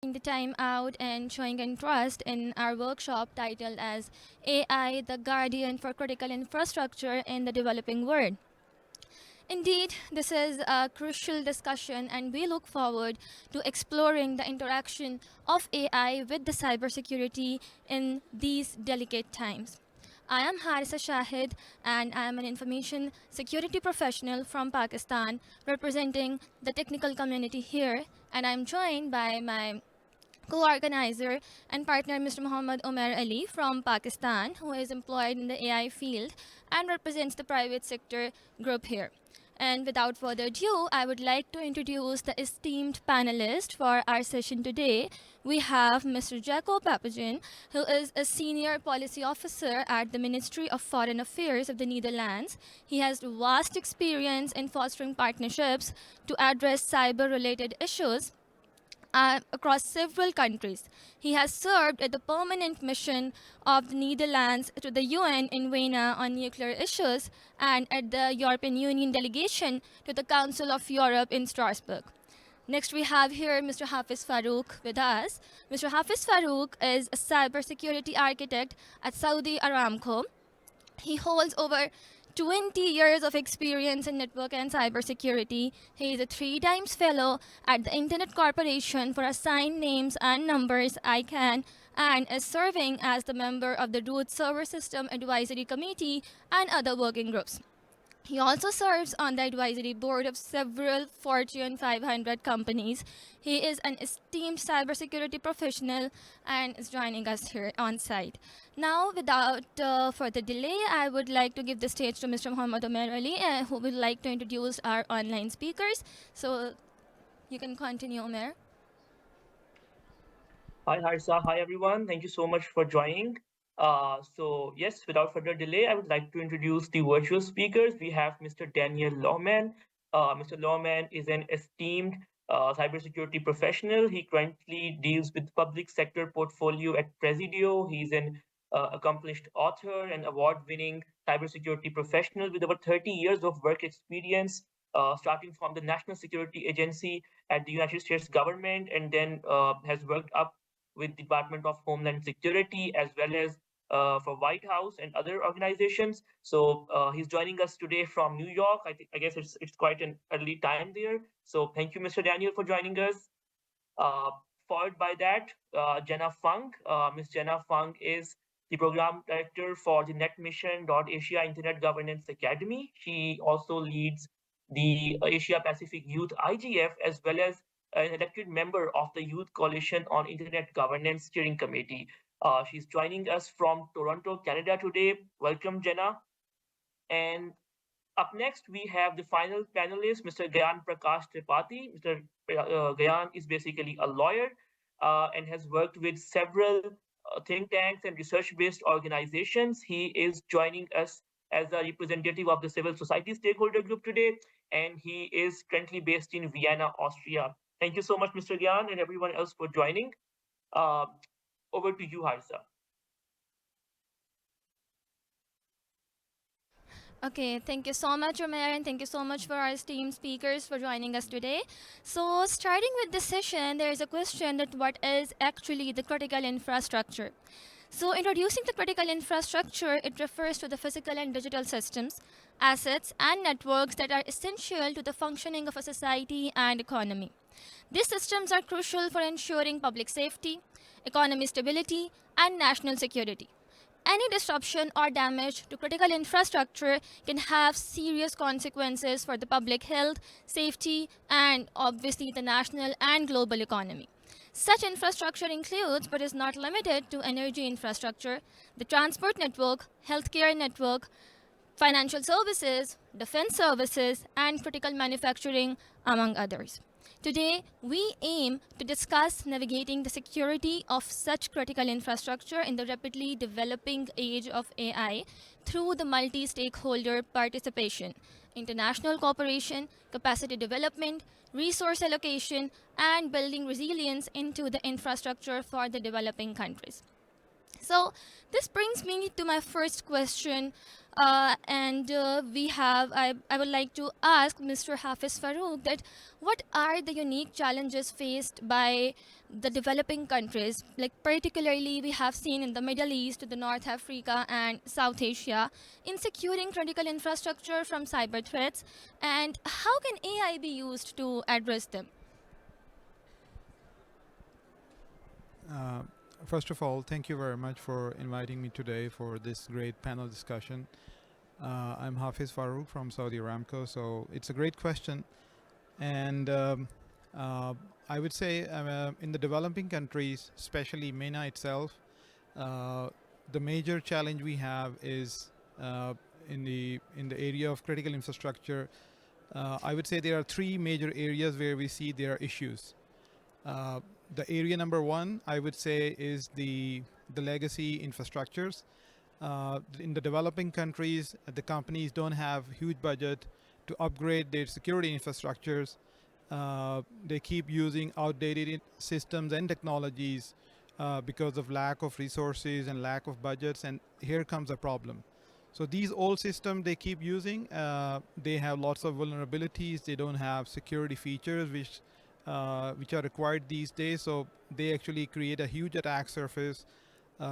The time out and showing interest in our workshop titled as AI, the Guardian for Critical Infrastructure in the Developing World. Indeed, this is a crucial discussion, and we look forward to exploring the interaction of AI with the cybersecurity in these delicate times. I am Harisa Shahid, and I am an information security professional from Pakistan representing the technical community here, and I'm joined by my co-organizer and partner Mr. Muhammad Omer Ali from Pakistan, who is employed in the AI field and represents the private sector group here. And without further ado, I would like to introduce the esteemed panelist for our session today. We have Mr. Jaco Papagen, who is a senior policy officer at the Ministry of Foreign Affairs of the Netherlands. He has vast experience in fostering partnerships to address cyber-related issues across several countries. He has served at the permanent mission of the Netherlands to the UN in Vienna on nuclear issues and at the European Union delegation to the Council of Europe in Strasbourg. Next, we have here Mr. Hafiz Farouk with us. Mr. Hafiz Farouk is a cybersecurity architect at Saudi Aramco. He holds over 20 years of experience in network and cybersecurity. He is a 3 times fellow at the Internet Corporation for Assigned Names and Numbers ICANN and is serving as the member of the Root Server System Advisory Committee and other working groups. He also serves on the advisory board of several Fortune 500 companies. He is an esteemed cybersecurity professional and is joining us here on site. Now, without further delay, I would like to give the stage to Mr. Muhammad Omer Ali, who would like to introduce our online speakers. So you can continue, Omer. Hi, Harsa. Hi, everyone. Thank you so much for joining. Yes, without further delay, I would like to introduce the virtual speakers. We have Mr. Daniel Lawman. Mr. Lawman is an esteemed cybersecurity professional. He currently deals with public sector portfolio at Presidio. He's an accomplished author and award-winning cybersecurity professional with over 30 years of work experience, starting from the National Security Agency at the United States government, and then has worked up with Department of Homeland Security as well as for White House and other organizations. So he's joining us today from New York. I guess it's quite an early time there. So thank you, Mr. Daniel, for joining us. Uh, Followed by that, Jenna Funk. Ms. Jenna Funk is the program director for the NetMission.Asia Internet Governance Academy. She also leads the Asia Pacific Youth IGF as well as an elected member of the Youth Coalition on Internet Governance Steering Committee. She's joining us from Toronto, Canada today. Welcome, Jenna. And up next, we have the final panelist, Mr. Gyan Prakash Tripathi. Mr. Gyan is basically a lawyer and has worked with several think tanks and research-based organizations. He is joining us as a representative of the civil society stakeholder group today, and he is currently based in Vienna, Austria. Thank you so much, Mr. Gyan, and everyone else for joining. Uh, Over to you, Harisa. Okay, thank you so much, Omer, and thank you so much for our esteemed speakers for joining us today. So, starting with this session, there is a question that what is actually the critical infrastructure? So, introducing the critical infrastructure, it refers to the physical and digital systems, assets, and networks that are essential to the functioning of a society and economy. These systems are crucial for ensuring public safety, economic stability, and national security. Any disruption or damage to critical infrastructure can have serious consequences for the public health, safety, and obviously the national and global economy. Such infrastructure includes, but is not limited to, energy infrastructure, the transport network, healthcare network, financial services, defense services, and critical manufacturing, among others. Today, we aim to discuss navigating the security of such critical infrastructure in the rapidly developing age of AI through the multi stakeholder participation, international cooperation, capacity development, resource allocation, and building resilience into the infrastructure for the developing countries. So this brings me to my first question, and I would like to ask Mr. Hafiz Farouk that what are the unique challenges faced by the developing countries, like particularly we have seen in the Middle East, the North Africa and South Asia, in securing critical infrastructure from cyber threats, and how can AI be used to address them? Uh, First of all, thank you very much for inviting me today for this great panel discussion. I'm Hafiz Farouk from Saudi Aramco, so it's a great question. And uh, I would say in the developing countries, especially MENA itself, uh, the major challenge we have is in the area of critical infrastructure. I would say there are three major areas where we see there are issues. Uh, the area number one, I would say, is the legacy infrastructures. In the developing countries, the companies don't have huge budget to upgrade their security infrastructures. They keep using outdated systems and technologies because of lack of resources and lack of budgets, and here comes a problem. So these old systems they keep using, they have lots of vulnerabilities. They don't have security features which are required these days. So they actually create a huge attack surface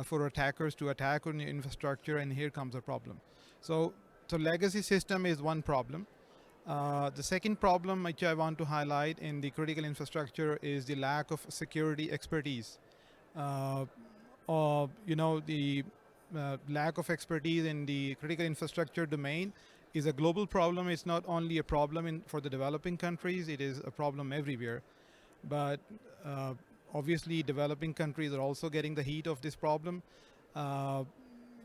for attackers to attack on your infrastructure, and here comes a problem. So, so legacy system is one problem. The second problem which I want to highlight in the critical infrastructure is the lack of security expertise. Uh, the lack of expertise in the critical infrastructure domain is a global problem. It's not only a problem for the developing countries, it is a problem everywhere. But uh, obviously, developing countries are also getting the heat of this problem. Uh,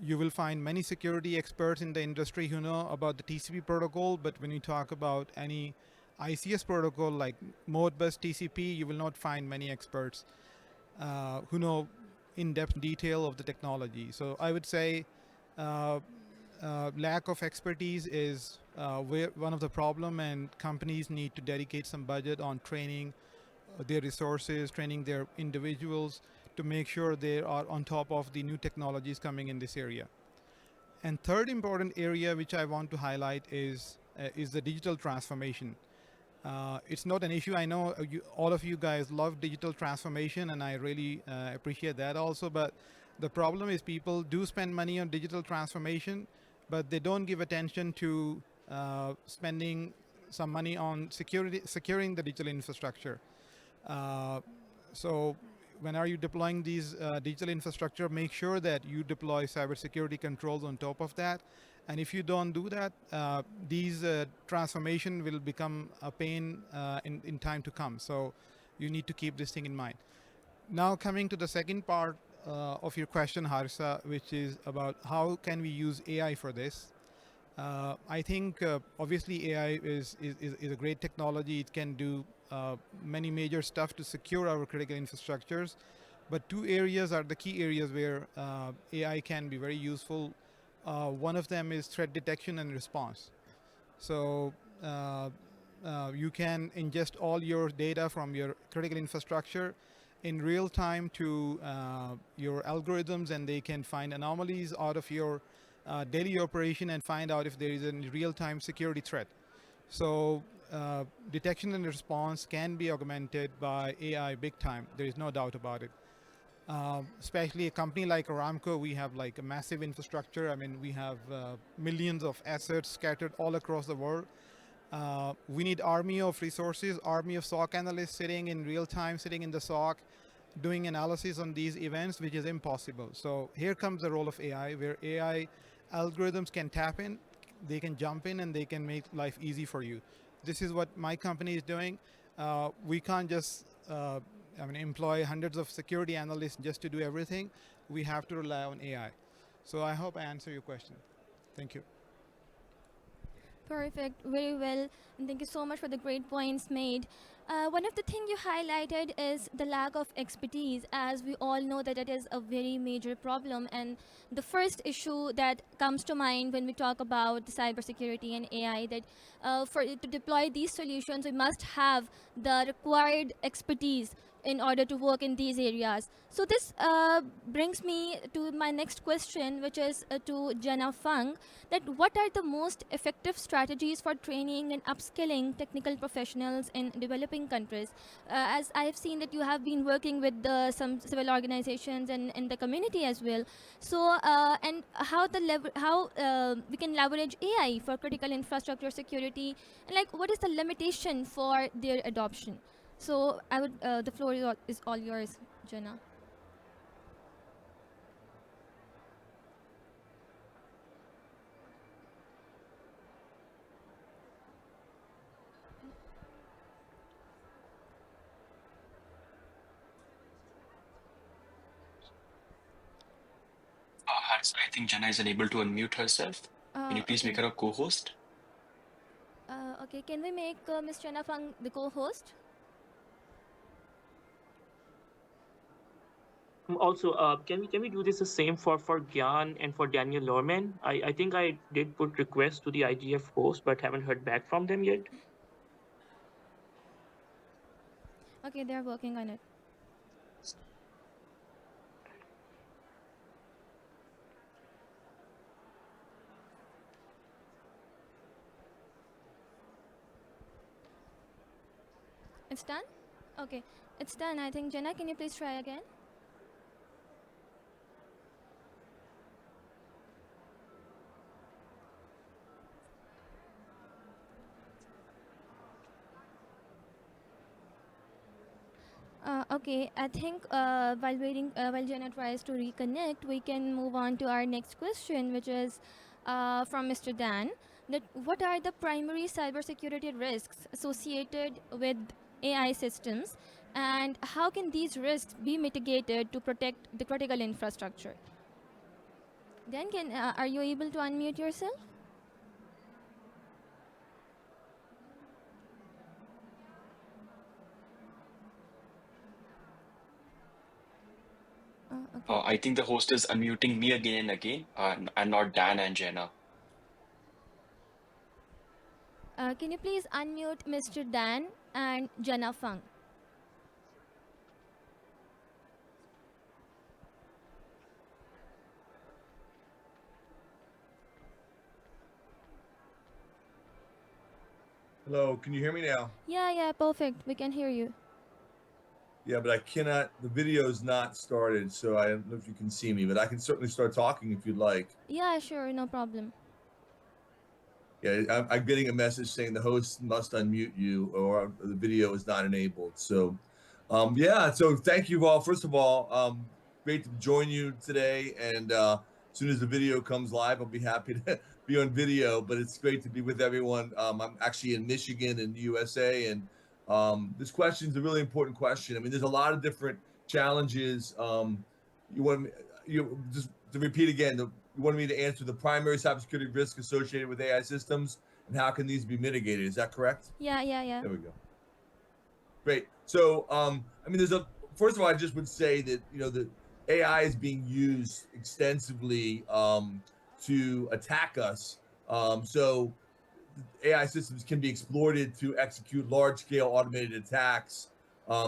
you will find many security experts in the industry who know about the TCP protocol, but when you talk about any ICS protocol like Modbus TCP, you will not find many experts who know in-depth detail of the technology. So I would say uh, lack of expertise is one of the problem, and companies need to dedicate some budget on training their resources, training their individuals to make sure they are on top of the new technologies coming in this area. And third important area which I want to highlight is the digital transformation. It's not an issue. I know all of you guys love digital transformation, and I really appreciate that also. But the problem is people do spend money on digital transformation, but they don't give attention to spending some money on securing the digital infrastructure. Uh, so when are you deploying these digital infrastructure, make sure that you deploy cybersecurity controls on top of that. And if you don't do that, these transformation will become a pain in time to come. So you need to keep this thing in mind. Now coming to the second part of your question, Harisa, which is about how can we use AI for this. I think obviously AI is a great technology. It can do many major stuff to secure our critical infrastructures. But two areas are the key areas where AI can be very useful. One of them is threat detection and response. So you can ingest all your data from your critical infrastructure in real time to your algorithms, and they can find anomalies out of your daily operation and find out if there is a real-time security threat. So detection and response can be augmented by AI big time. There is no doubt about it. Especially a company like Aramco, we have like a massive infrastructure. I mean, we have millions of assets scattered all across the world. We need army of resources, army of SOC analysts sitting in real time, sitting in the SOC, doing analysis on these events, which is impossible. So here comes the role of AI, where AI algorithms can tap in, they can jump in, and they can make life easy for you. This is what my company is doing. We can't just employ hundreds of security analysts just to do everything. We have to rely on AI. So I hope I answer your question. Thank you. Perfect, very well, and thank you so much for the great points made. One of the things you highlighted is the lack of expertise, as we all know that it is a very major problem. And the first issue that comes to mind when we talk about cybersecurity and AI, that to deploy these solutions, we must have the required expertise in order to work in these areas. So this brings me to my next question, which is to Jenna Fung, that what are the most effective strategies for training and upskilling technical professionals in developing countries? As I have seen that you have been working with some civil organizations and in the community as well. So and how we can leverage AI for critical infrastructure security, and like what is the limitation for their adoption? So I would the floor is all yours, Jenna. Hi, so I think Jenna is unable to unmute herself. Can you please make Okay. her a co-host? Okay. Can we make Miss Jenna Fang the co-host? Also, can we do this the same for Gyan and for Daniel Lorman? I think I did put requests to the IGF host, but haven't heard back from them yet. Okay, they're working on it. It's done. Okay, it's done. I think Jenna, can you please try again? Okay, I think while Jenna tries to reconnect, we can move on to our next question, which is from Mr. Dan. That what are the primary cybersecurity risks associated with AI systems, and how can these risks be mitigated to protect the critical infrastructure? Dan, are you able to unmute yourself? Okay. I think the host is unmuting me again and again, and not Dan and Jenna. Can you please unmute Mr. Dan and Jenna Fung? Hello, can you hear me now? Yeah, perfect. We can hear you. Yeah, but I cannot, the video is not started, so I don't know if you can see me, but I can certainly start talking if you'd like. Yeah, sure, no problem. Yeah, I'm getting a message saying the host must unmute you or the video is not enabled. So, yeah, so thank you all. First of all, great to join you today. And as soon as the video comes live, I'll be happy to be on video, but it's great to be with everyone. I'm actually in Michigan in the USA, and this question is a really important question. I mean, there's a lot of different challenges. You want me, you just to repeat again, you wanted me to answer the primary cybersecurity risk associated with AI systems and how can these be mitigated? Is that correct? Yeah. There we go. Great. So, I mean, first of all, I just would say that, the AI is being used extensively to attack us. So AI systems can be exploited to execute large-scale automated attacks,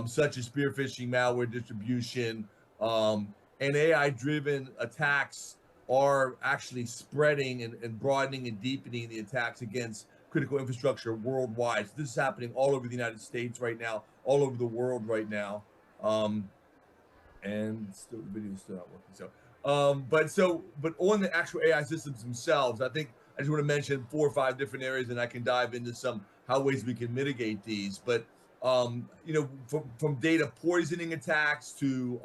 such as spear phishing, malware distribution, and AI-driven attacks are actually spreading and broadening and deepening the attacks against critical infrastructure worldwide. So this is happening all over the United States right now, all over the world right now. And still the video is still not working. But on the actual AI systems themselves, I think I just want to mention 4 or 5 different areas, and I can dive into some how ways we can mitigate these. But from data poisoning attacks to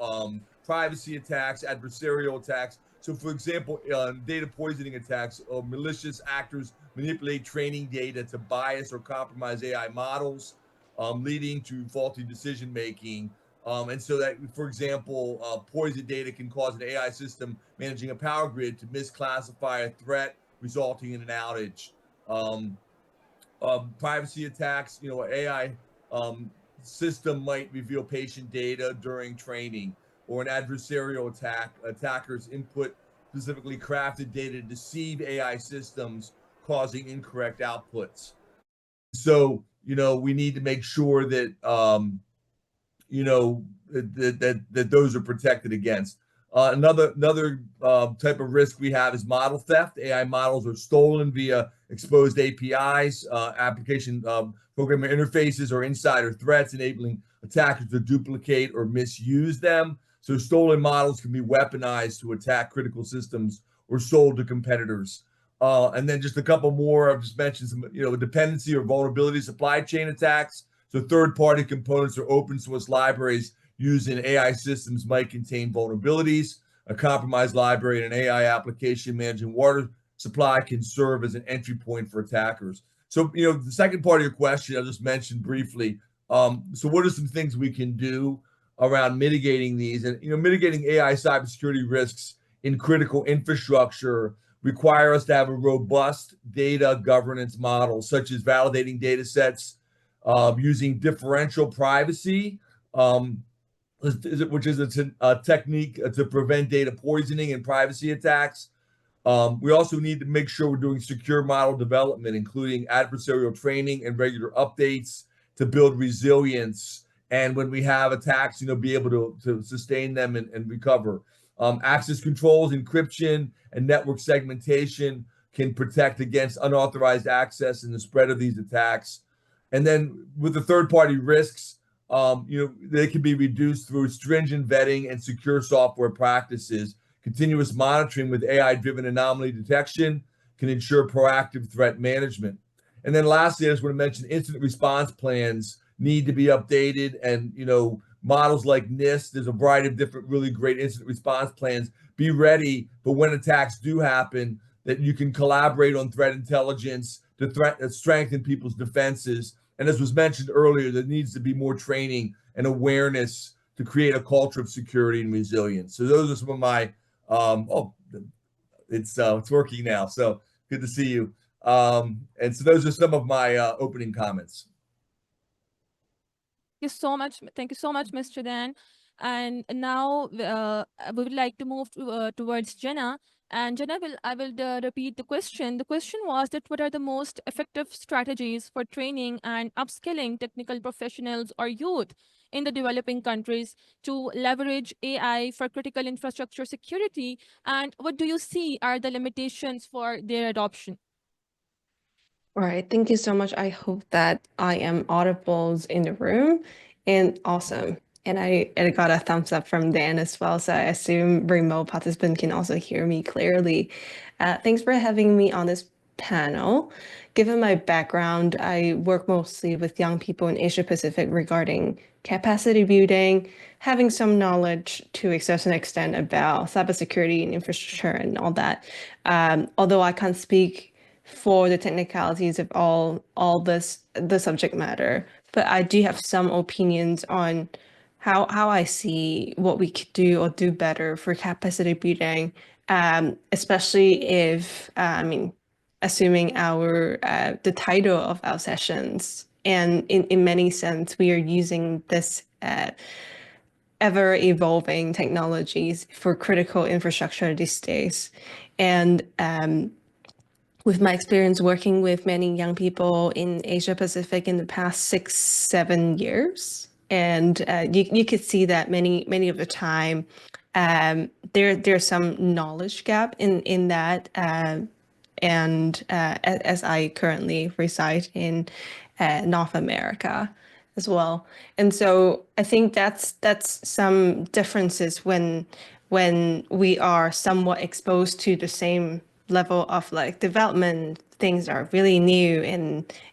privacy attacks, adversarial attacks. So, for example, data poisoning attacks, malicious actors manipulate training data to bias or compromise AI models, leading to faulty decision making. And so that, for example, poison data can cause an AI system managing a power grid to misclassify a threat, resulting in an outage. Um, Privacy attacks, AI system might reveal patient data during training, or an adversarial attackers input specifically crafted data to deceive AI systems, causing incorrect outputs. So, we need to make sure that that those are protected against. Another type of risk we have is model theft. AI models are stolen via exposed APIs, application programmer interfaces, or insider threats, enabling attackers to duplicate or misuse them. So stolen models can be weaponized to attack critical systems or sold to competitors. And then just a couple more. I've just mentioned some, dependency or vulnerability supply chain attacks. So third-party components or open source libraries used in AI systems might contain vulnerabilities. A compromised library in an AI application managing water supply can serve as an entry point for attackers. So, the second part of your question, I just mentioned briefly. So what are some things we can do around mitigating these? And, mitigating AI cybersecurity risks in critical infrastructure require us to have a robust data governance model, such as validating data sets, using differential privacy, which is a technique to prevent data poisoning and privacy attacks. We also need to make sure we're doing secure model development, including adversarial training and regular updates to build resilience. And when we have attacks, be able to sustain them and recover. Access controls, encryption, and network segmentation can protect against unauthorized access and the spread of these attacks. And then with the third-party risks, they can be reduced through stringent vetting and secure software practices. Continuous monitoring with AI-driven anomaly detection can ensure proactive threat management. And then lastly, I just want to mention incident response plans need to be updated. And, models like NIST, there's a variety of different really great incident response plans. Be ready for when attacks do happen, that you can collaborate on threat intelligence to strengthen people's defenses. And as was mentioned earlier, there needs to be more training and awareness to create a culture of security and resilience. So those are some of my, it's working now. So good to see you. And so those are some of my opening comments. Thank you so much. Thank you so much, Mr. Dan. And now we would like to move towards Jenna. And Jenna, I will repeat the question. The question was that what are the most effective strategies for training and upskilling technical professionals or youth in the developing countries to leverage AI for critical infrastructure security? And what do you see are the limitations for their adoption? All right, thank you so much. I hope that I am audible in the room, and awesome. And I got a thumbs up from Dan as well, so I assume remote participant can also hear me clearly. Thanks for having me on this panel. Given my background, I work mostly with young people in Asia Pacific regarding capacity building, having some knowledge to a certain extent about cybersecurity and infrastructure and all that. Although I can't speak for the technicalities of all the subject matter, but I do have some opinions on how I see what we could do or do better for capacity building, especially if assuming our the title of our sessions, and in many sense we are using this ever evolving technologies for critical infrastructure these days, and with my experience working with many young people in Asia Pacific in the past 6-7 years, and you could see that many of the time there's some knowledge gap in that, and as I currently reside in North America as well, and so I think that's some differences when we are somewhat exposed to the same level of like development. Things are really new,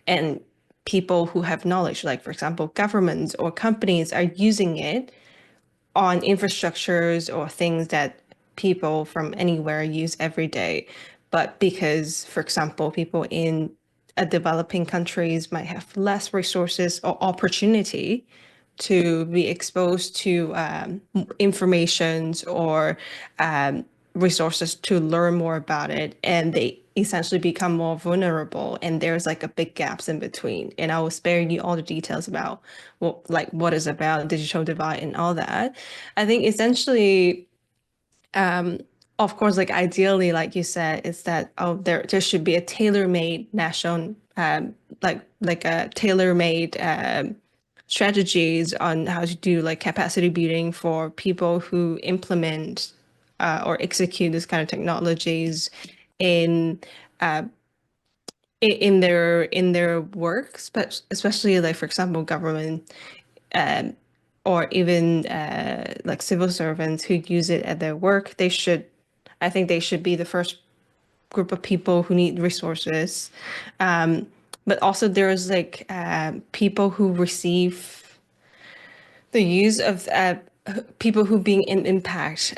and people who have knowledge, like for example governments or companies, are using it on infrastructures or things that people from anywhere use every day. But because, for example, people in developing countries might have less resources or opportunity to be exposed to informations or resources to learn more about it, and they essentially become more vulnerable, and there's like a big gaps in between. And I will spare you all the details about what is about digital divide and all that. I think essentially, of course, like ideally, like you said, is that there should be a tailor-made national like a tailor-made strategies on how to do like capacity building for people who implement or execute this kind of technologies in uh, in their works, but especially like for example government or even like civil servants who use it at their work. I think they should be the first group of people who need resources. But also there's like people who receive the use of people who being in impact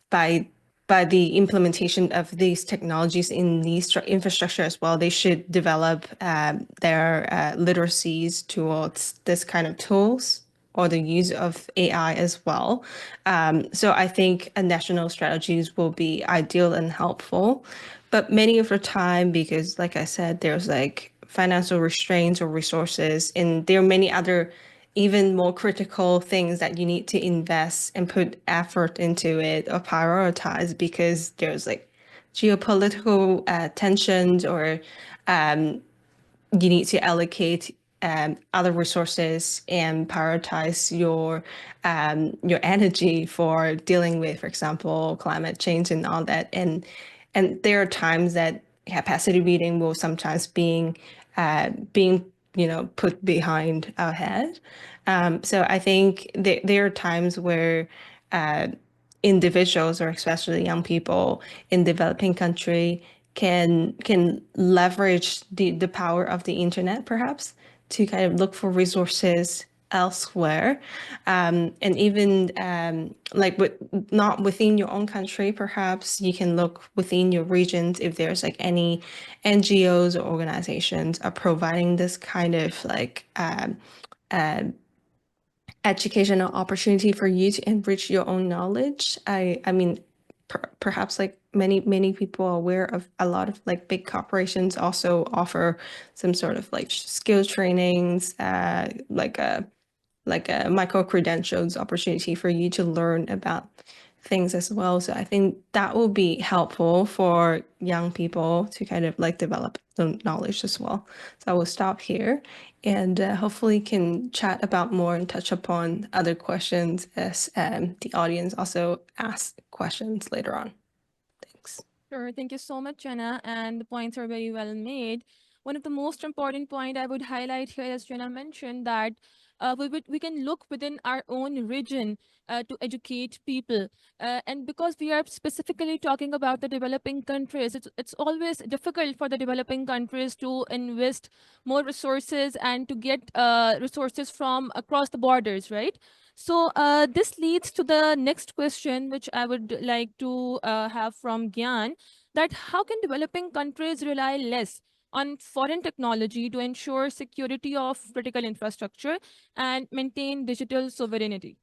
by the implementation of these technologies in these infrastructure as well. They should develop their literacies towards this kind of tools or the use of AI as well. So I think a national strategies will be ideal and helpful. But many of the time, because like I said, there's like financial restraints or resources, and there are many other even more critical things that you need to invest and put effort into it or prioritize because there's like geopolitical tensions or you need to allocate other resources and prioritize your energy for dealing with, for example, climate change and all that. And there are times that capacity building will sometimes being put behind our head. So I think there are times where individuals or especially young people in developing country can leverage the power of the internet perhaps to kind of look for resources elsewhere, and even like not within your own country. Perhaps you can look within your regions if there's like any NGOs or organizations are providing this kind of like educational opportunity for you to enrich your own knowledge. I mean, perhaps like many people are aware of a lot of like big corporations also offer some sort of like skill trainings, like a micro credentials opportunity for you to learn about things as well. So I think that will be helpful for young people to kind of like develop the knowledge as well. So I will stop here and hopefully can chat about more and touch upon other questions as the audience also asks questions later on. Thanks. Sure. Thank you so much, Jenna. And the points are very well made. One of the most important point I would highlight here, as Jenna mentioned, that we can look within our own region to educate people. And because we are specifically talking about the developing countries, it's always difficult for the developing countries to invest more resources and to get resources from across the borders, right? So this leads to the next question, which I would like to have from Gyan, that how can developing countries rely less on foreign technology to ensure security of critical infrastructure and maintain digital sovereignty?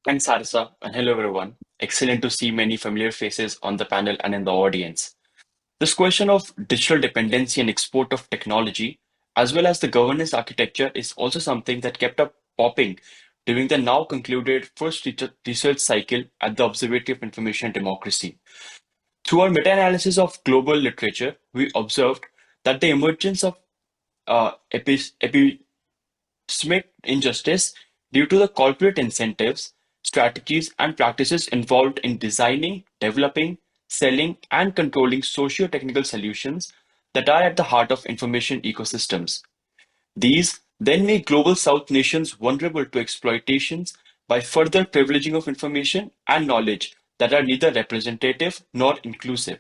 Thanks, Sarisa, and hello, everyone. Excellent to see many familiar faces on the panel and in the audience. This question of digital dependency and export of technology, as well as the governance architecture, is also something that kept up popping during the now concluded first research cycle at the Observatory of Information and Democracy. Through our meta-analysis of global literature, we observed that the emergence of epistemic injustice due to the corporate incentives, strategies, and practices involved in designing, developing, selling, and controlling socio-technical solutions that are at the heart of information ecosystems. These then make Global South nations vulnerable to exploitations by further privileging of information and knowledge that are neither representative nor inclusive.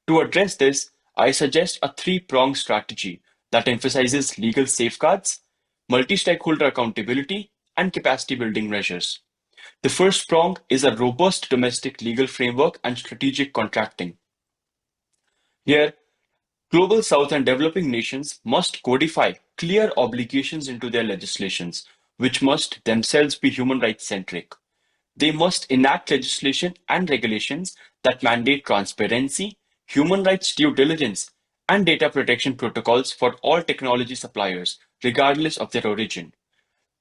To address this, I suggest a three-pronged strategy that emphasizes legal safeguards, multi-stakeholder accountability, and capacity building measures. The first prong is a robust domestic legal framework and strategic contracting. Here, Global South and developing nations must codify clear obligations into their legislations, which must themselves be human rights centric. They must enact legislation and regulations that mandate transparency, human rights due diligence, and data protection protocols for all technology suppliers, regardless of their origin.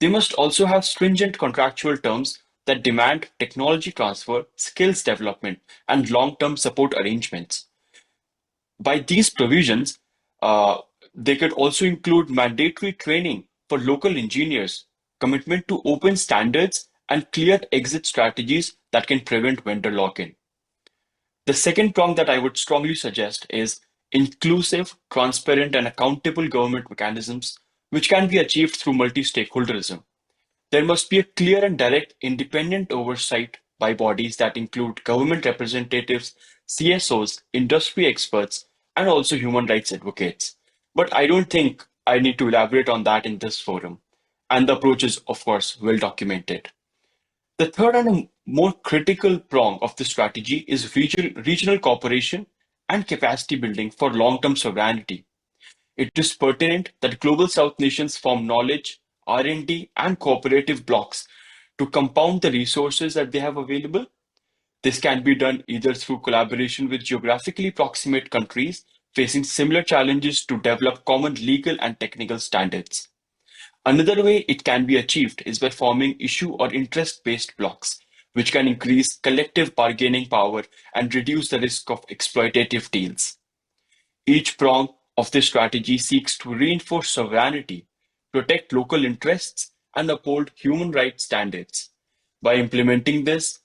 They must also have stringent contractual terms that demand technology transfer, skills development, and long-term support arrangements. By these provisions, uh, they could also include mandatory training for local engineers, commitment to open standards, and clear exit strategies that can prevent vendor lock-in. The second prong that I would strongly suggest is inclusive, transparent, and accountable government mechanisms, which can be achieved through multi-stakeholderism. There must be a clear and direct independent oversight by bodies that include government representatives, CSOs, industry experts, and also human rights advocates. But I don't think I need to elaborate on that in this forum. And the approach is, of course, well documented. The third and a more critical prong of the strategy is regional cooperation and capacity building for long-term sovereignty. It is pertinent that Global South nations form knowledge, R&D, and cooperative blocks to compound the resources that they have available. This can be done either through collaboration with geographically proximate countries facing similar challenges to develop common legal and technical standards. Another way it can be achieved is by forming issue or interest-based blocks, which can increase collective bargaining power and reduce the risk of exploitative deals. Each prong of this strategy seeks to reinforce sovereignty, protect local interests, and uphold human rights standards. By implementing this,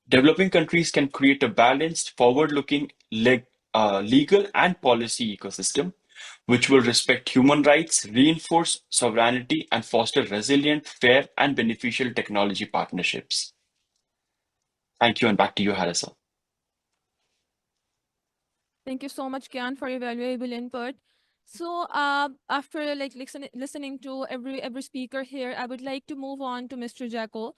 developing countries can create a balanced, forward-looking legal and policy ecosystem which will respect human rights, reinforce sovereignty, and foster resilient, fair, and beneficial technology partnerships. Thank you, and back to you, Harissa. Thank you so much, Kian, for your valuable input. So, after listening to every speaker here, I would like to move on to Mr. Jacko.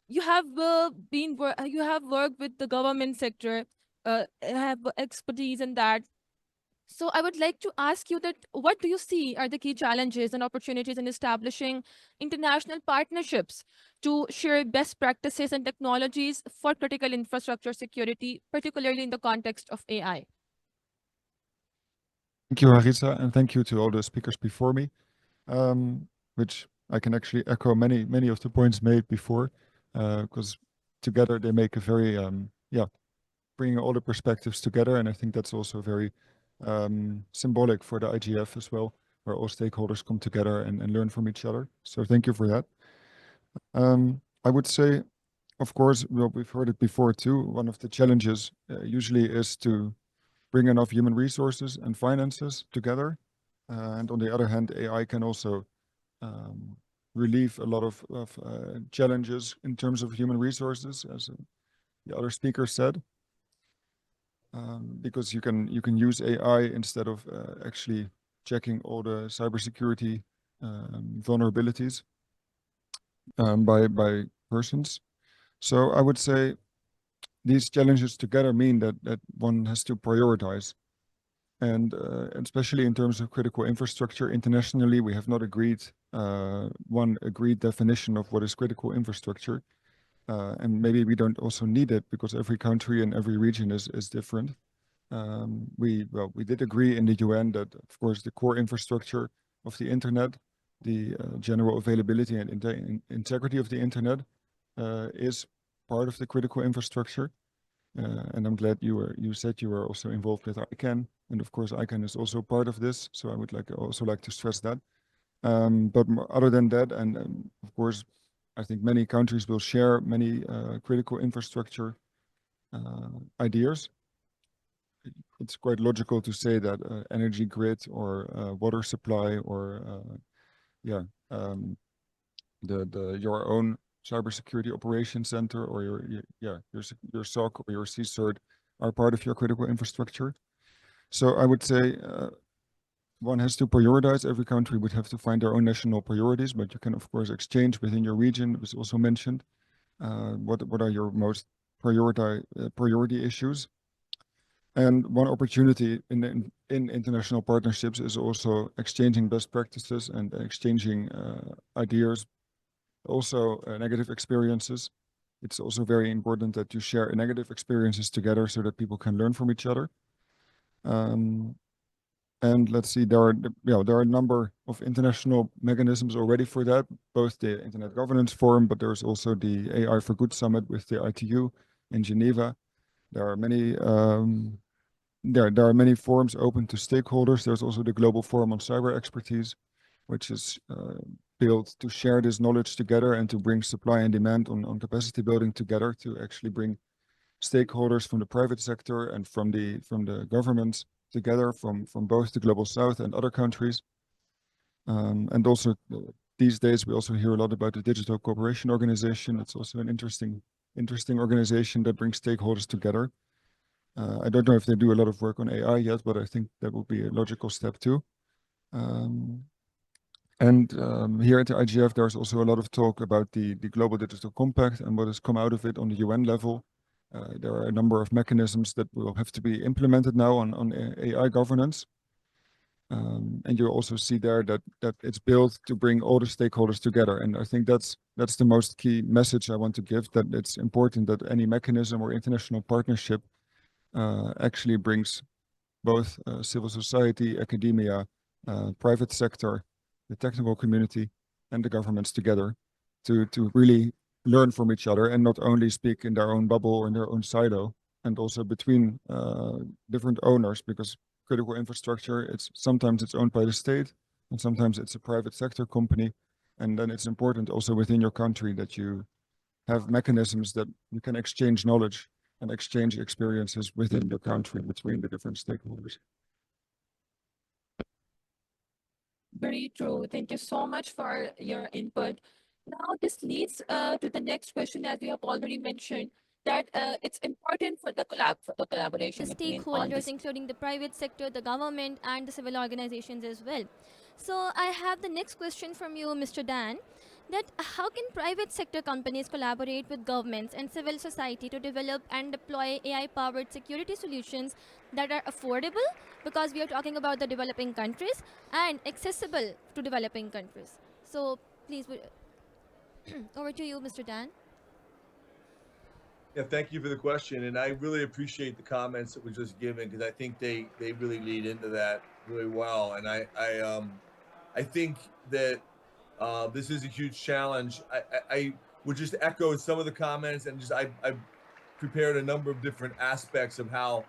You have you have worked with the government sector, have expertise in that. So I would like to ask you that what do you see are the key challenges and opportunities in establishing international partnerships to share best practices and technologies for critical infrastructure security, particularly in the context of AI? Thank you, Harissa, and thank you to all the speakers before me, which I can actually echo many of the points made before, because together they make a very, bringing all the perspectives together. And I think that's also very symbolic for the IGF as well, where all stakeholders come together and learn from each other. So thank you for that. I would say, of course, well, we've heard it before too, one of the challenges usually is to bring enough human resources and finances together. And on the other hand, AI can also relieve a lot of challenges in terms of human resources, as the other speaker said, because you can use AI instead of actually checking all the cybersecurity vulnerabilities by persons. So I would say these challenges together mean that one has to prioritize. And especially in terms of critical infrastructure internationally, we have not agreed one agreed definition of what is critical infrastructure. And maybe we don't also need it because every country and every region is different. We did agree in the UN that, of course, the core infrastructure of the internet, the general availability and integrity of the internet is part of the critical infrastructure. And I'm glad you said you were also involved with ICANN, and of course ICANN is also part of this. So I would also like to stress that. But other than that, and of course, I think many countries will share many critical infrastructure ideas. It's quite logical to say that energy grid or water supply or your own cybersecurity operations center or your SOC or your CSIRT are part of your critical infrastructure. So I would say one has to prioritize. Every country would have to find their own national priorities, but you can of course exchange within your region. It was also mentioned. What are your most priority issues? And one opportunity in international partnerships is also exchanging best practices and exchanging ideas, also negative experiences. It's also very important that you share negative experiences together so that people can learn from each other. And let's see, there are a number of international mechanisms already for that, both the Internet Governance Forum, but there's also the AI for Good Summit with the ITU in Geneva. There are many there are many forums open to stakeholders. There's also the Global Forum on Cyber Expertise, which is built to share this knowledge together and to bring supply and demand on capacity building together to actually bring stakeholders from the private sector and from the governments together from both the Global South and other countries. And also these days we also hear a lot about the Digital Cooperation Organization. It's also an interesting organization that brings stakeholders together. I don't know if they do a lot of work on AI yet, but I think that would be a logical step too. Here at the IGF, there's also a lot of talk about the Global Digital Compact and what has come out of it on the UN level. There are a number of mechanisms that will have to be implemented now on AI governance. And you also see there that it's built to bring all the stakeholders together. And I think that's the most key message I want to give, that it's important that any mechanism or international partnership actually brings both civil society, academia, private sector, the technical community, and the governments together to really learn from each other and not only speak in their own bubble or in their own silo, and also between different owners, because critical infrastructure, sometimes it's owned by the state and sometimes it's a private sector company. And then it's important also within your country that you have mechanisms that you can exchange knowledge and exchange experiences within your country between the different stakeholders. Very true. Thank you so much for your input. Now, this leads to the next question, as we have already mentioned, that it's important for the collaboration The between all stakeholders, including the private sector, the government, and the civil organizations as well. So I have the next question from you, Mr. Dan, that how can private sector companies collaborate with governments and civil society to develop and deploy AI-powered security solutions that are affordable, because we are talking about the developing countries, and accessible to developing countries? So please, over to you, Mr. Dan. Yeah, thank you for the question, and I really appreciate the comments that were just given, because I think they really lead into that really well. And I think that this is a huge challenge. I would just echo some of the comments, and just I prepared a number of different aspects of how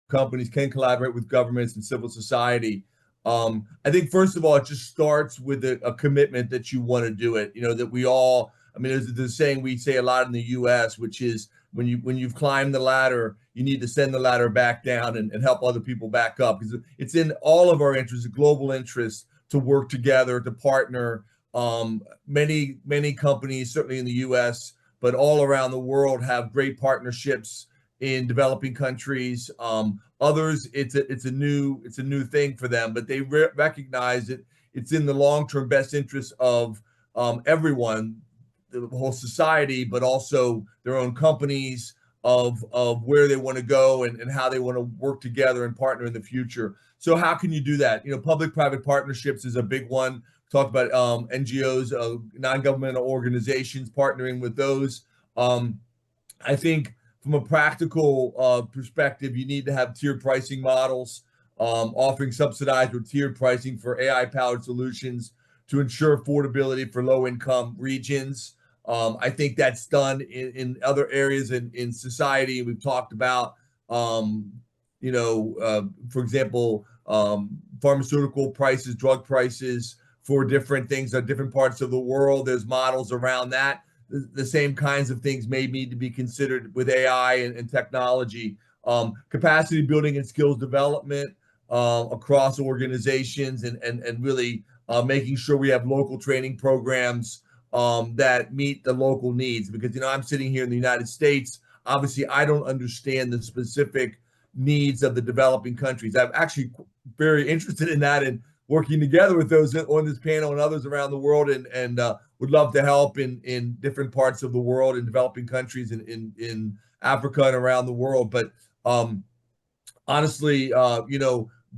companies can collaborate with governments and civil society. I think first of all, it just starts with a commitment that you want to do it. You know, that we all. I mean, there's the saying we say a lot in the U.S., which is when you've climbed the ladder, you need to send the ladder back down and help other people back up, because it's in all of our interests, global interests, to work together, to partner. Many companies, certainly in the U.S., but all around the world, have great partnerships in developing countries. Others, it's a new thing for them, but they recognize it. It's in the long-term best interest of everyone, the whole society, but also their own companies, of where they want to go and how they want to work together and partner in the future. So how can you do that? You know, public-private partnerships is a big one. Talk about NGOs, non-governmental organizations, partnering with those. I think from a practical perspective, you need to have tiered pricing models, offering subsidized or tiered pricing for AI-powered solutions to ensure affordability for low-income regions. I think that's done in other areas in society. We've talked about, for example, pharmaceutical prices, drug prices for different things at different parts of the world. There's models around that. The same kinds of things may need to be considered with AI and technology. Capacity building and skills development across organizations, and really making sure we have local training programs that meet the local needs. Because, I'm sitting here in the United States. Obviously, I don't understand the specific needs of the developing countries. I'm actually very interested in that and working together with those on this panel and others around the world, and would love to help in different parts of the world, in developing countries, in Africa and around the world. But honestly,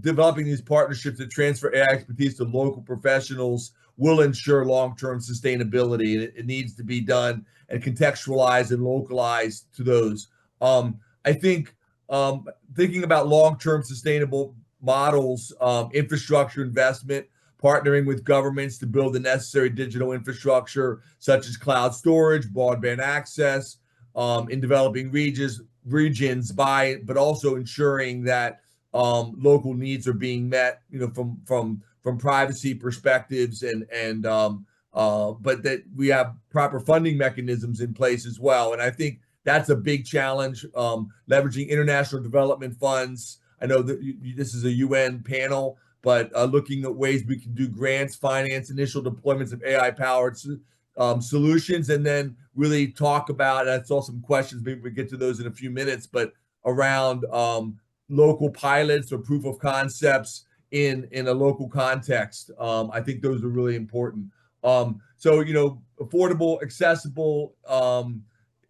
developing these partnerships that transfer AI expertise to local professionals will ensure long-term sustainability. And it needs to be done and contextualized and localized to those. I think thinking about long-term sustainable models, infrastructure investment, partnering with governments to build the necessary digital infrastructure, such as cloud storage, broadband access, in developing regions but also ensuring that local needs are being met, from privacy perspectives but that we have proper funding mechanisms in place as well. And I think that's a big challenge, leveraging international development funds. I know that this is a UN panel, but looking at ways we can do grants, finance initial deployments of AI-powered solutions, and then really talk about, and I saw some questions, maybe we get to those in a few minutes, but around local pilots or proof of concepts in a local context. I think those are really important. So affordable, accessible.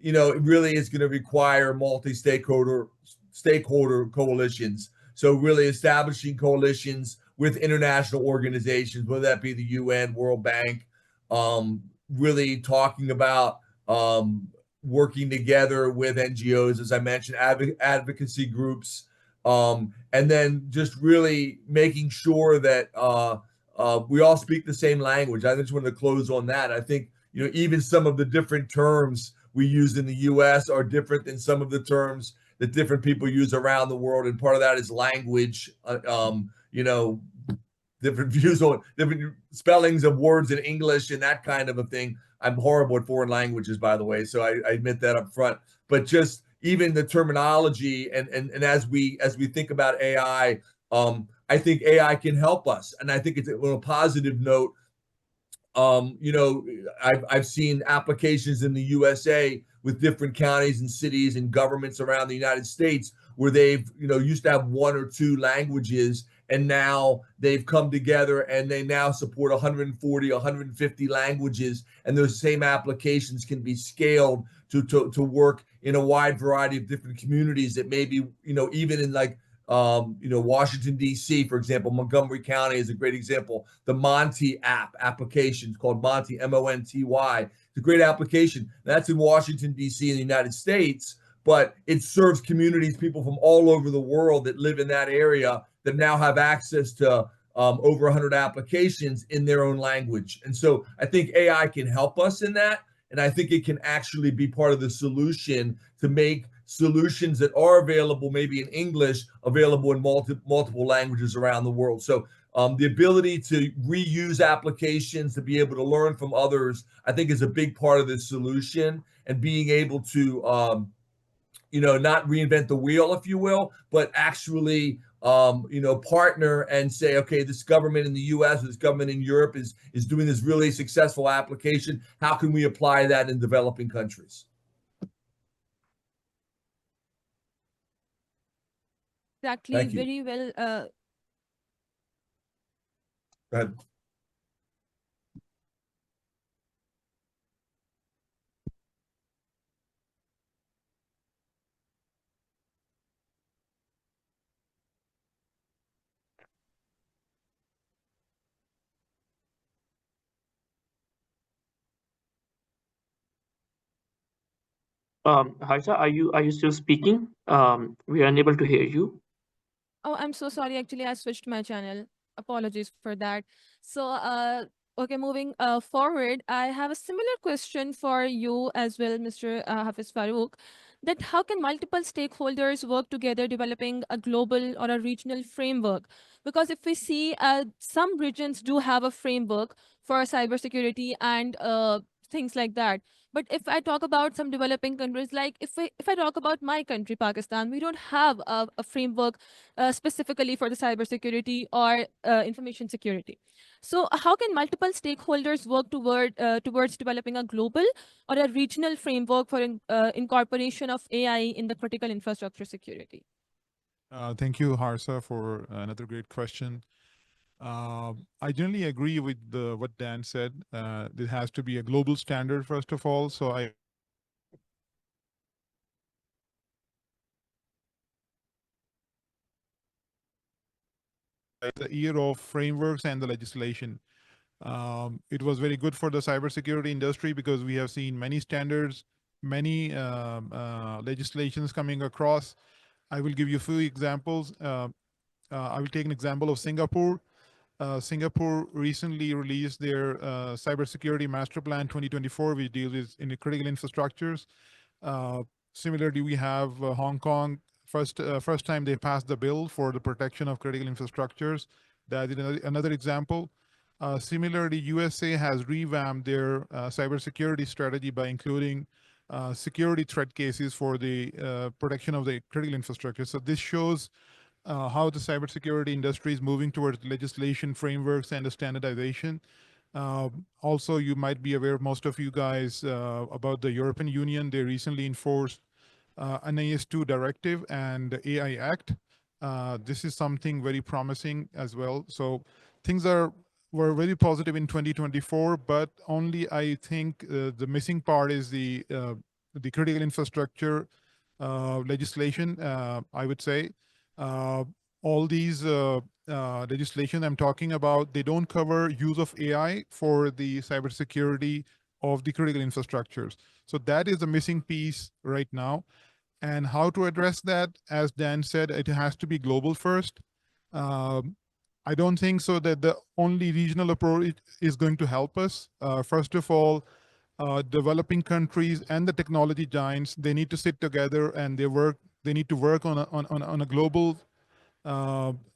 It really is going to require multi-stakeholder coalitions. So really establishing coalitions with international organizations, whether that be the UN, World Bank, really talking about working together with NGOs, as I mentioned, advocacy groups, and then just really making sure that we all speak the same language. I just wanted to close on that. I think even some of the different terms we use in the U.S. are different than some of the terms that different people use around the world, and part of that is language. Different views on different spellings of words in English and that kind of a thing. I'm horrible at foreign languages, by the way, so I admit that up front. But just even the terminology and as we think about AI, I think AI can help us, and I think it's on a positive note. I've seen applications in the USA with different counties and cities and governments around the United States where they've, used to have one or two languages, and now they've come together and they now support 140, 150 languages, and those same applications can be scaled to work in a wide variety of different communities that maybe, even in Washington, D.C., for example, Montgomery County is a great example. The Monty application is called Monty, M-O-N-T-Y. It's a great application. That's in Washington, D.C. in the United States, but it serves communities, people from all over the world that live in that area that now have access to over 100 applications in their own language. And so I think AI can help us in that. And I think it can actually be part of the solution to make solutions that are available maybe in English available in multiple languages around the world. So the ability to reuse applications, to be able to learn from others, I think is a big part of this solution, and being able to not reinvent the wheel, if you will, but actually partner and say, okay, this government in the US or this government in Europe is doing this really successful application. How can we apply that in developing countries? Exactly, Thank you. very well. Go ahead. Harsha, are you still speaking? We are unable to hear you. Oh, I'm so sorry. Actually, I switched my channel. Apologies for that. So, okay, moving forward, I have a similar question for you as well, Mr. Hafiz Farouk. That how can multiple stakeholders work together developing a global or a regional framework? Because if we see, some regions do have a framework for cybersecurity and things like that. But if I talk about some developing countries, like if I talk about my country, Pakistan, we don't have a framework specifically for the cybersecurity or information security. So, how can multiple stakeholders work towards developing a global or a regional framework for incorporation of AI in the critical infrastructure security? Thank you, Harsa, for another great question. I generally agree with what Dan said. There has to be a global standard, first of all. So I the year of frameworks and the legislation. It was very good for the cybersecurity industry because we have seen many standards, many legislations coming across. I will give you a few examples. I will take an example of Singapore. Singapore recently released their Cybersecurity Master Plan 2024, which deals with in critical infrastructures. Similarly, we have Hong Kong. First time they passed the bill for the protection of critical infrastructures. That is another example. Similarly, USA has revamped their cybersecurity strategy by including security threat cases for the protection of the critical infrastructure. So this shows how the cybersecurity industry is moving towards legislation frameworks and standardization. Also, you might be aware, most of you guys, about the European Union. They recently enforced NIS2 directive and AI Act. This is something very promising as well. So things were very positive in 2024, but only I think the missing part is the critical infrastructure legislation. I would say all these legislation I'm talking about, they don't cover use of AI for the cybersecurity of the critical infrastructures. So that is the missing piece right now. And how to address that, as Dan said, it has to be global first. I don't think so that the only regional approach is going to help us. First of all, developing countries and the technology giants, they need to sit together and they need to work on a global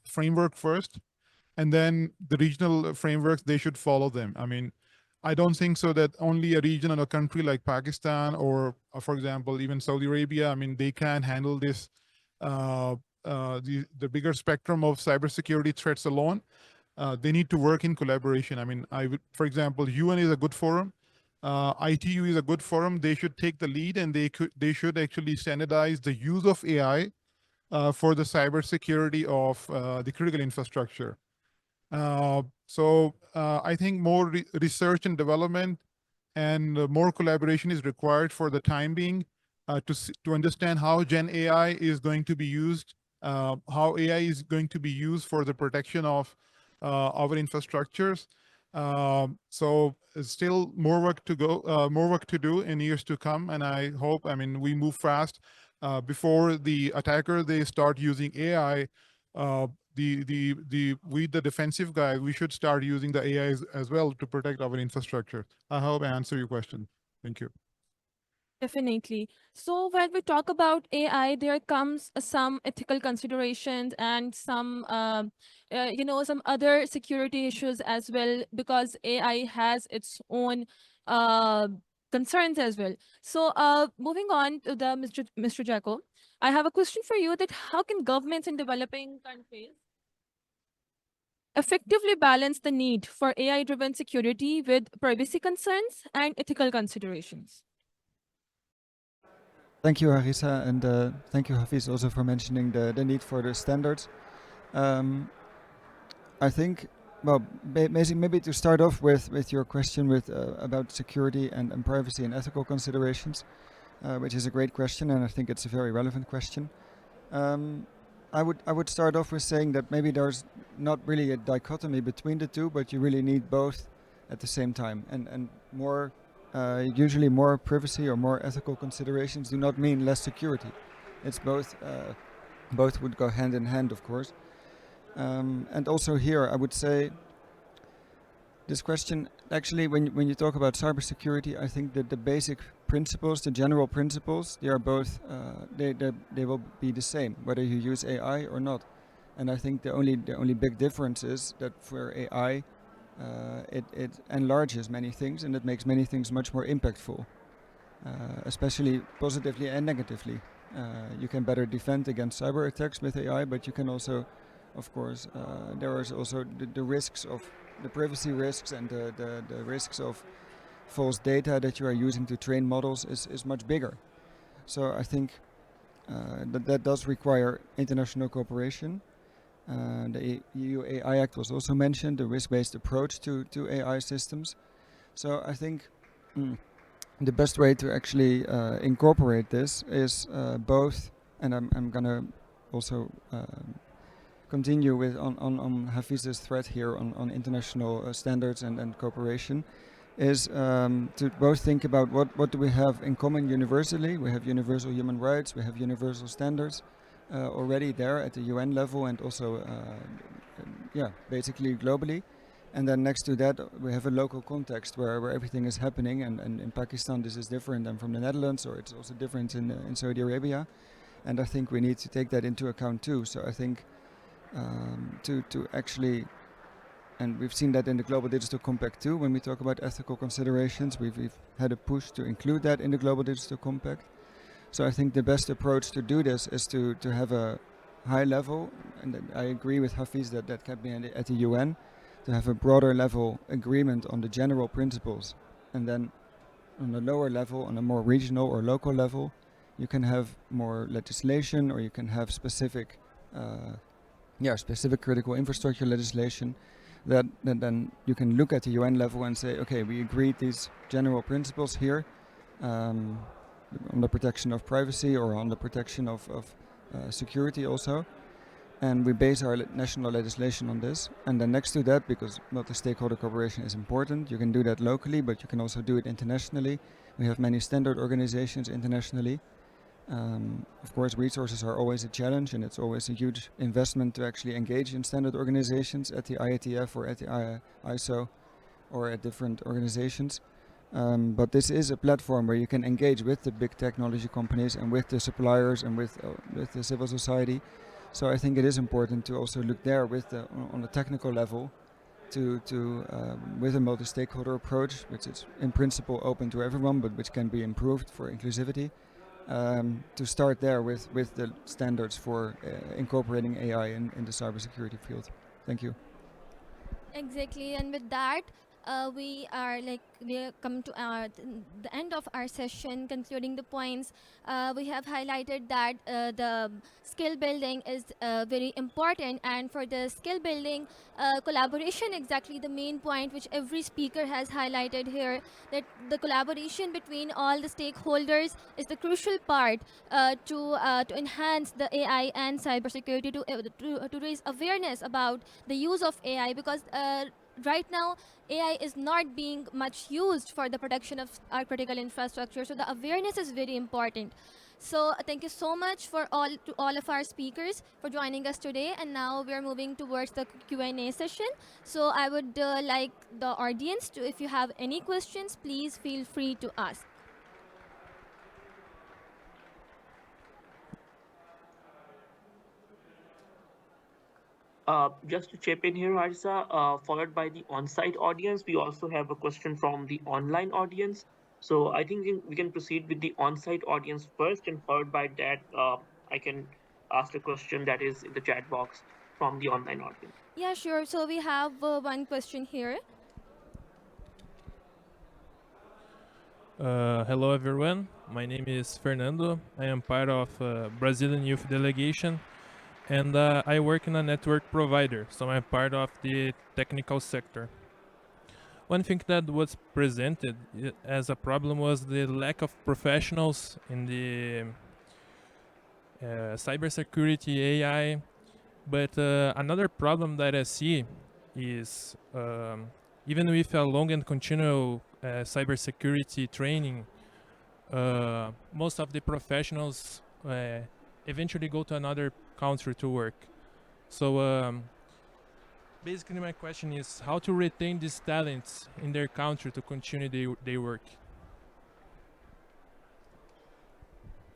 framework first, and then the regional frameworks, they should follow them. I mean, I don't think so that only a region or a country like Pakistan or, for example, even Saudi Arabia, I mean, they can handle this, the bigger spectrum of cybersecurity threats alone. They need to work in collaboration. I mean, for example, UN is a good forum. ITU is a good forum. They should take the lead, and they should actually standardize the use of AI for the cybersecurity of the critical infrastructure. I think more research and development and more collaboration is required for the time being to understand how Gen AI is going to be used, how AI is going to be used for the protection of our infrastructures. Still more work to go, more work to do in years to come. And I hope, I mean, we move fast before the attacker, they start using AI. We, the defensive guy, we should start using the AI as well to protect our infrastructure. I hope I answer your question. Thank you. Definitely. So when we talk about AI, there comes some ethical considerations and some, some other security issues as well, because AI has its own concerns as well. So moving on to the Mr. Jacko, I have a question for you: that how can governments in developing countries effectively balance the need for AI-driven security with privacy concerns and ethical considerations? Thank you, Harissa, and thank you, Hafiz, also for mentioning the need for the standards. I think, well, maybe to start off with your question about security and privacy and ethical considerations, which is a great question, and I think it's a very relevant question. I would start off with saying that maybe there's not really a dichotomy between the two, but you really need both at the same time, and more. Usually more privacy or more ethical considerations do not mean less security. It's both. Both would go hand in hand, of course. And also here, I would say this question, actually, when you talk about cybersecurity, I think that the basic principles, the general principles, they are both, they will be the same, whether you use AI or not. And I think the only big difference is that for AI, it enlarges many things, and it makes many things much more impactful, especially positively and negatively. You can better defend against cyber attacks with AI, but you can also, of course, there is also the risks of the privacy risks and the risks of false data that you are using to train models is much bigger. So I think that does require international cooperation. The EU AI Act was also mentioned, the risk-based approach to AI systems. So I think the best way to actually incorporate this is both, and I'm gonna also continue with on Hafiz's thread here on international standards and cooperation, is to both think about what do we have in common universally. We have universal human rights, we have universal standards already there at the UN level, and also basically globally. And then next to that, we have a local context where everything is happening. And in Pakistan, this is different than from the Netherlands, or it's also different in Saudi Arabia. And I think we need to take that into account too. So I think to actually, and we've seen that in the Global Digital Compact too, when we talk about ethical considerations, we've had a push to include that in the Global Digital Compact. So I think the best approach to do this is to have a high level, and I agree with Hafiz that can be at the UN, to have a broader level agreement on the general principles. And then on a lower level, on a more regional or local level, you can have more legislation, or you can have specific critical infrastructure legislation that then you can look at the UN level and say, okay, we agreed these general principles here on the protection of privacy or on the protection of security also. And we base our national legislation on this. And then next to that, because multi-stakeholder cooperation is important, you can do that locally, but you can also do it internationally. We have many standard organizations internationally. Of course, resources are always a challenge, and it's always a huge investment to actually engage in standard organizations at the IATF or at the ISO or at different organizations. But this is a platform where you can engage with the big technology companies and with the suppliers and with the civil society. So I think it is important to also look there on the technical level with a multi-stakeholder approach, which is in principle open to everyone, but which can be improved for inclusivity. To start there with the standards for incorporating AI in the cybersecurity field. Thank you. Exactly, and with that, we come to the end of our session. Concluding the points, we have highlighted that the skill building is very important, and for the skill building, collaboration exactly the main point which every speaker has highlighted here. That the collaboration between all the stakeholders is the crucial part to enhance the AI and cybersecurity to raise awareness about the use of AI, because right now AI is not being much used for the protection of our critical infrastructure. So the awareness is very important. So thank you so much to all of our speakers for joining us today. And now we are moving towards the Q&A session. So I would like the audience to, if you have any questions, please feel free to ask. Just to chip in here, Arisa, followed by the on-site audience, we also have a question from the online audience. So I think we can proceed with the on-site audience first, and followed by that, I can ask a question that is in the chat box from the online audience. Yeah, sure. So we have one question here. Hello everyone, my name is Fernando. I am part of Brazilian Youth Delegation, and I work in a network provider, so I'm part of the technical sector. One thing that was presented as a problem was the lack of professionals in the cybersecurity AI, but another problem that I see is even with a long and continual cybersecurity training, most of the professionals eventually go to another country to work. So basically my question is how to retain these talents in their country to continue their work.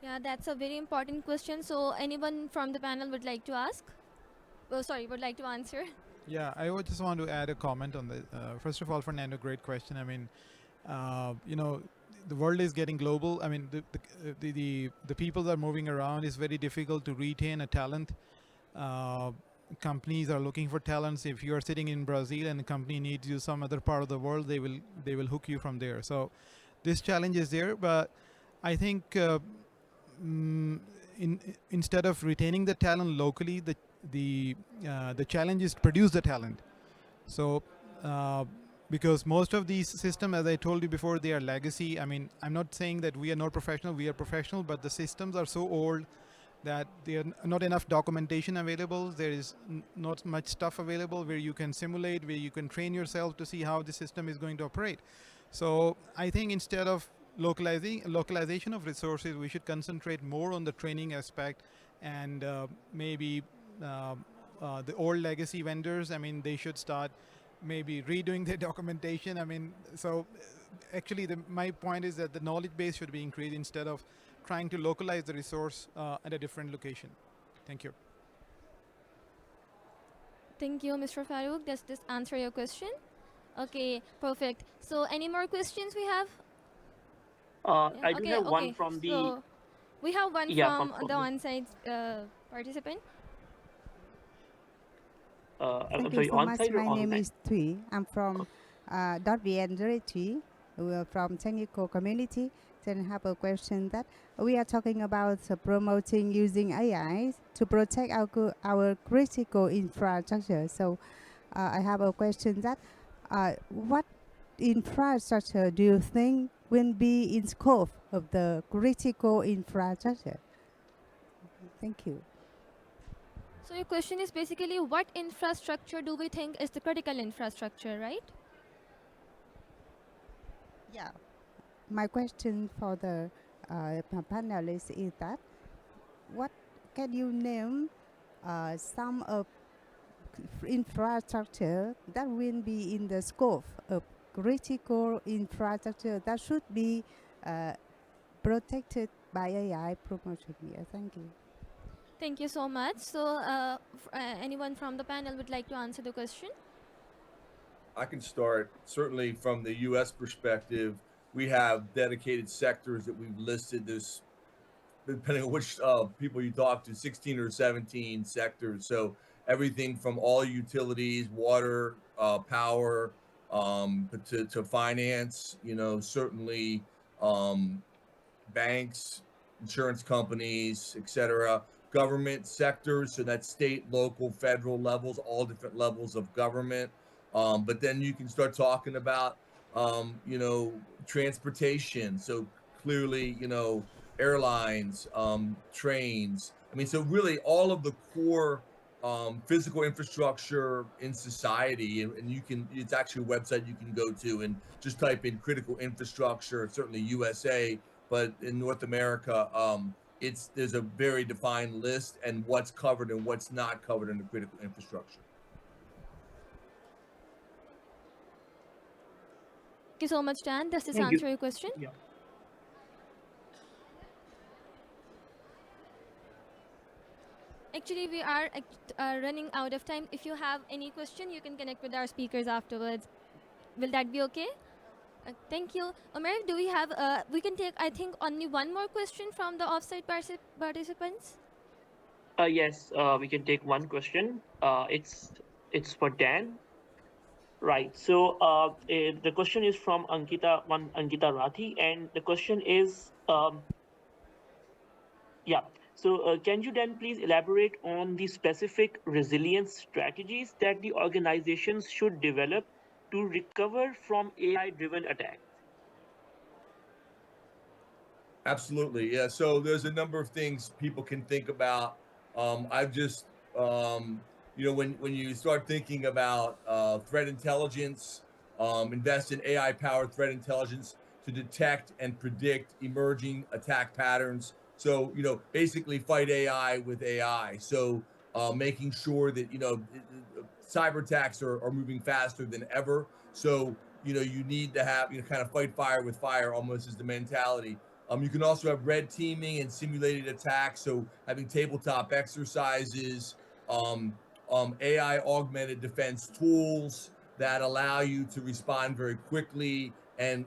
Yeah, that's a very important question. So anyone from the panel would like to ask? Would like to answer? Yeah, I would just want to add a comment on the. First of all, Fernando, great question. I mean, the world is getting global. I mean, the people that are moving around is very difficult to retain a talent. Companies are looking for talents. If you are sitting in Brazil and the company needs you some other part of the world, they will hook you from there. So this challenge is there, but I think instead of retaining the talent locally, the challenge is to produce the talent. So because most of these systems, as I told you before, they are legacy. I mean, I'm not saying that we are not professional. We are professional, but the systems are so old that there are not enough documentation available. There is not much stuff available where you can simulate, where you can train yourself to see how the system is going to operate. So I think instead of localization of resources, we should concentrate more on the training aspect, and maybe the old legacy vendors, I mean, they should start maybe redoing their documentation. I mean, so actually my point is that the knowledge base should be increased instead of trying to localize the resource at a different location. Thank you. Thank you, Mr. Farouk. Does this answer your question? Okay, perfect. So any more questions we have? Yeah, I do okay, have one okay. from the So we have one yeah from the the on-site participant. I'm Thank you sorry, so much. on-site or My name online? is Tui. I'm from .vn03. We are from technical community. Then I have a question that we are talking about promoting using AI to protect our critical infrastructure. So I have a question that what infrastructure do you think will be in scope of the critical infrastructure? Thank you. So your question is basically what infrastructure do we think is the critical infrastructure, right? Yeah. My question for the panelists is that what can you name some of infrastructure that will be in the scope of critical infrastructure that should be uh, protected by AI promotion here? Thank you. Thank you so much. So anyone from the panel would like to answer the question? I can start. Certainly, from the U.S. perspective, we have dedicated sectors that we've listed. There's, depending on which people you talk to, 16 or 17 sectors. So everything from all utilities, water, power, to finance. Certainly banks, insurance companies, et cetera, government sectors. So that's state, local, federal levels, all different levels of government. But then you can start talking about, transportation. So clearly, airlines, trains. I mean, so really all of the core physical infrastructure in society, and it's actually a website you can go to and just type in critical infrastructure, certainly USA, but in North America, there's a very defined list and what's covered and what's not covered in the critical infrastructure. Thank you so much, Dan. Does this Thank you. answer your question? Yeah. Actually, we are running out of time. If you have any question, you can connect with our speakers afterwards. Will that be okay? Thank you. Omer, do we have, we can take, I think, only one more question from the offsite participants. Yes, we can take one question. It's for Dan. Right. So the question is from Ankita Rathi, and the question is, yeah. So can you then please elaborate on the specific resilience strategies that the organizations should develop to recover from AI-driven attacks? Absolutely. Yeah. So there's a number of things people can think about. I've just, when you start thinking about threat intelligence, invest in AI powered threat intelligence to detect and predict emerging attack patterns. So, basically fight AI with AI. So, making sure that, cyber attacks are moving faster than ever. So, you need to have, kind of fight fire with fire almost is the mentality. You can also have red teaming and simulated attacks. So having tabletop exercises, AI augmented defense tools that allow you to respond very quickly. And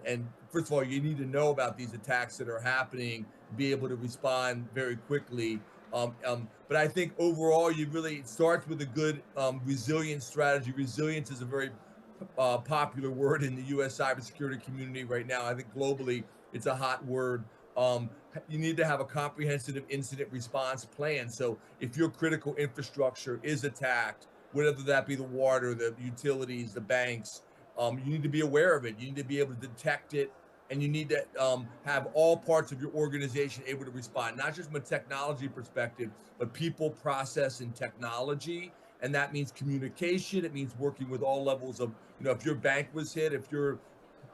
first of all, you need to know about these attacks that are happening, be able to respond very quickly. But I think overall, it starts with a good resilience strategy. Resilience is a very popular word in the U.S. cybersecurity community right now. I think globally, it's a hot word. You need to have a comprehensive incident response plan. So if your critical infrastructure is attacked, whether that be the water, the utilities, the banks, you need to be aware of it. You need to be able to detect it, and you need to have all parts of your organization able to respond, not just from a technology perspective, but people, process, and technology. And that means communication. It means working with all levels of, if your bank was hit, if your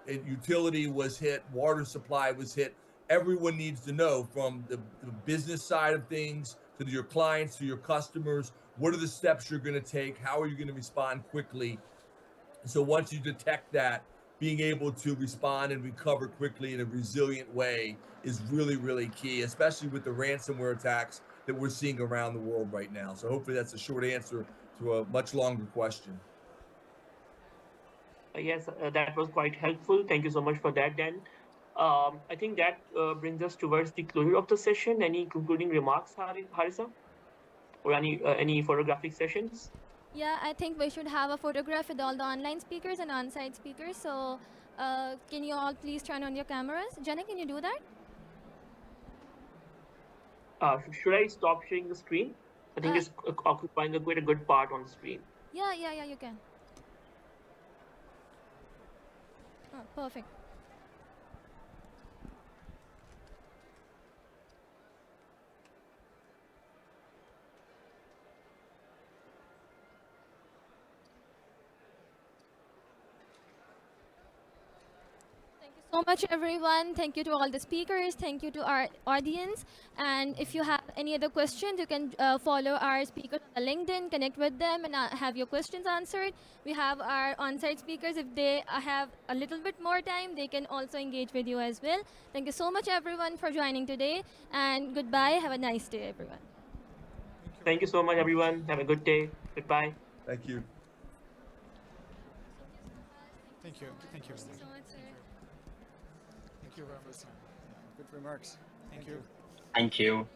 utility was hit, water supply was hit, everyone needs to know, from the business side of things to your clients, to your customers, what are the steps you're going to take? How are you going to respond quickly? So once you detect that, being able to respond and recover quickly in a resilient way is really, really key, especially with the ransomware attacks that we're seeing around the world right now. So hopefully that's a short answer to a much longer question. Yes, that was quite helpful. Thank you so much for that, Dan. I think that brings us towards the closure of the session. Any concluding remarks, Harisa, or any photographic sessions? Yeah, I think we should have a photograph with all the online speakers and on-site speakers. So, can you all please turn on your cameras? Jenna, can you do that? Should I stop sharing the screen? I think Uh, it's occupying quite a good part on the screen. yeah, you can. Oh, perfect. Thank you so much, everyone. Thank you to all the speakers. Thank you to our audience. And if you have any other questions, you can follow our speakers on the LinkedIn, connect with them, and have your questions answered. We have our on-site speakers. If they have a little bit more time, they can also engage with you as well. Thank you so much, everyone, for joining today. And goodbye. Have a nice day, everyone. Thank you so much, everyone. Have a good day. Goodbye. Thank you. Thank you. Thank you. Thank you so much, sir. Thank you very much. Good remarks. Thank you. Thank you.